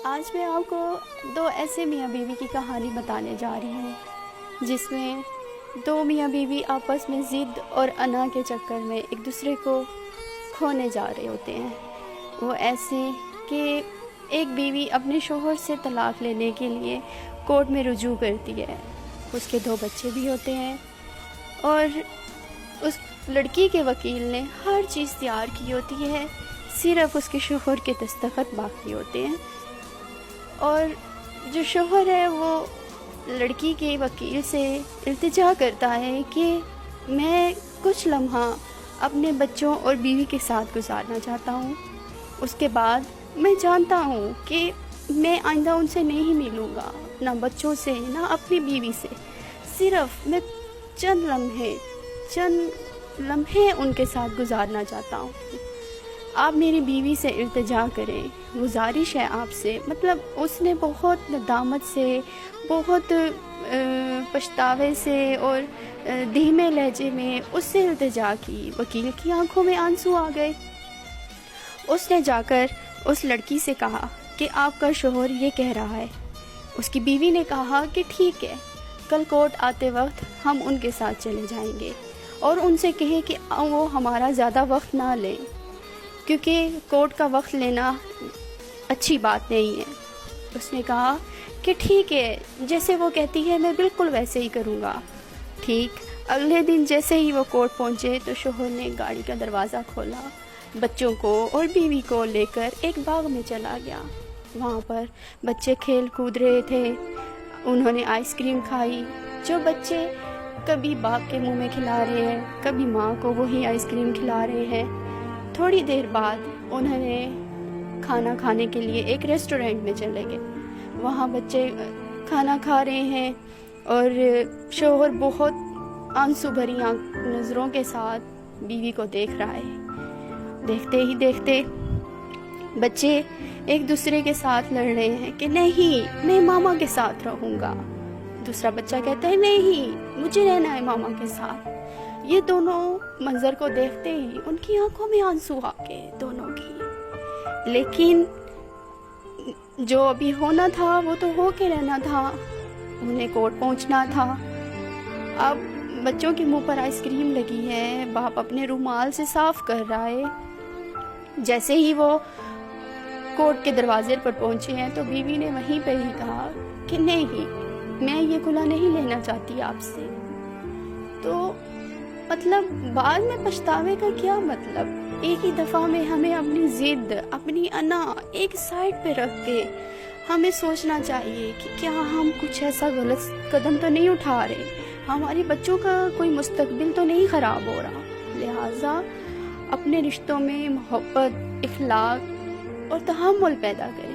آج میں آپ کو دو ایسے میاں بیوی کی کہانی بتانے جا رہی ہوں جس میں دو میاں بیوی آپس میں ضد اور انا کے چکر میں ایک دوسرے کو کھونے جا رہے ہوتے ہیں۔ وہ ایسے کہ ایک بیوی اپنے شوہر سے طلاق لینے کے لیے کورٹ میں رجوع کرتی ہے۔ اس کے دو بچے بھی ہوتے ہیں اور اس لڑکی کے وکیل نے ہر چیز تیار کی ہوتی ہے، صرف اس کے شوہر کے دستخط باقی ہوتے ہیں۔ اور جو شوہر ہے وہ لڑکی کے وکیل سے التجا کرتا ہے کہ میں کچھ لمحہ اپنے بچوں اور بیوی کے ساتھ گزارنا چاہتا ہوں، اس کے بعد میں جانتا ہوں کہ میں آئندہ ان سے نہیں ملوں گا، نہ بچوں سے نہ اپنی بیوی سے، صرف میں چند لمحے ان کے ساتھ گزارنا چاہتا ہوں۔ آپ میری بیوی سے التجا کریں، گزارش ہے آپ سے۔ مطلب اس نے بہت ندامت سے، بہت پچھتاوے سے اور دھیمے لہجے میں اس سے التجا کی۔ وکیل کی آنکھوں میں آنسو آ گئے۔ اس نے جا کر اس لڑکی سے کہا کہ آپ کا شوہر یہ کہہ رہا ہے۔ اس کی بیوی نے کہا کہ ٹھیک ہے، کل کورٹ آتے وقت ہم ان کے ساتھ چلے جائیں گے اور ان سے کہیں کہ وہ ہمارا زیادہ وقت نہ لیں، کیونکہ کورٹ کا وقت لینا اچھی بات نہیں ہے۔ اس نے کہا کہ ٹھیک ہے، جیسے وہ کہتی ہے میں بالکل ویسے ہی کروں گا۔ ٹھیک اگلے دن جیسے ہی وہ کورٹ پہنچے تو شوہر نے گاڑی کا دروازہ کھولا، بچوں کو اور بیوی کو لے کر ایک باغ میں چلا گیا۔ وہاں پر بچے کھیل کود رہے تھے، انہوں نے آئس کریم کھائی۔ جو بچے کبھی باپ کے منہ میں کھلا رہے ہیں، کبھی ماں کو وہی آئس کریم کھلا رہے ہیں۔ تھوڑی دیر بعد انہوں نے کھانا کھانے کے لیے ایک ریسٹورنٹ میں چلے گئے۔ وہاں بچے کھانا کھا رہے ہیں اور شوہر بہت آنسو بھری نظروں کے ساتھ بیوی کو دیکھ رہا ہے۔ دیکھتے ہی دیکھتے بچے ایک دوسرے کے ساتھ لڑ رہے ہیں کہ نہیں، میں ماما کے ساتھ رہوں گا۔ دوسرا بچہ کہتا ہے نہیں، مجھے رہنا ہے ماما کے ساتھ۔ یہ دونوں منظر کو دیکھتے ہی ان کی آنکھوں میں آنسو آ گئے دونوں کی۔ لیکن جو ابھی ہونا تھا وہ تو ہو کے رہنا تھا، انہیں کورٹ پہنچنا تھا۔ اب بچوں کے منہ پر آئس کریم لگی ہے، باپ اپنے رومال سے صاف کر رہا ہے۔ جیسے ہی وہ کورٹ کے دروازے پر پہنچے ہیں تو بیوی نے وہیں پہ ہی کہا کہ نہیں، میں یہ کھلا نہیں لینا چاہتی آپ سے۔ تو مطلب بعد میں پچھتاوے کا کیا مطلب؟ ایک ہی دفعہ میں ہمیں اپنی ضد، اپنی انا ایک سائڈ پہ رکھ کے ہمیں سوچنا چاہیے کہ کیا ہم کچھ ایسا غلط قدم تو نہیں اٹھا رہے، ہمارے بچوں کا کوئی مستقبل تو نہیں خراب ہو رہا۔ لہٰذا اپنے رشتوں میں محبت، اخلاق اور تحمل پیدا کریں۔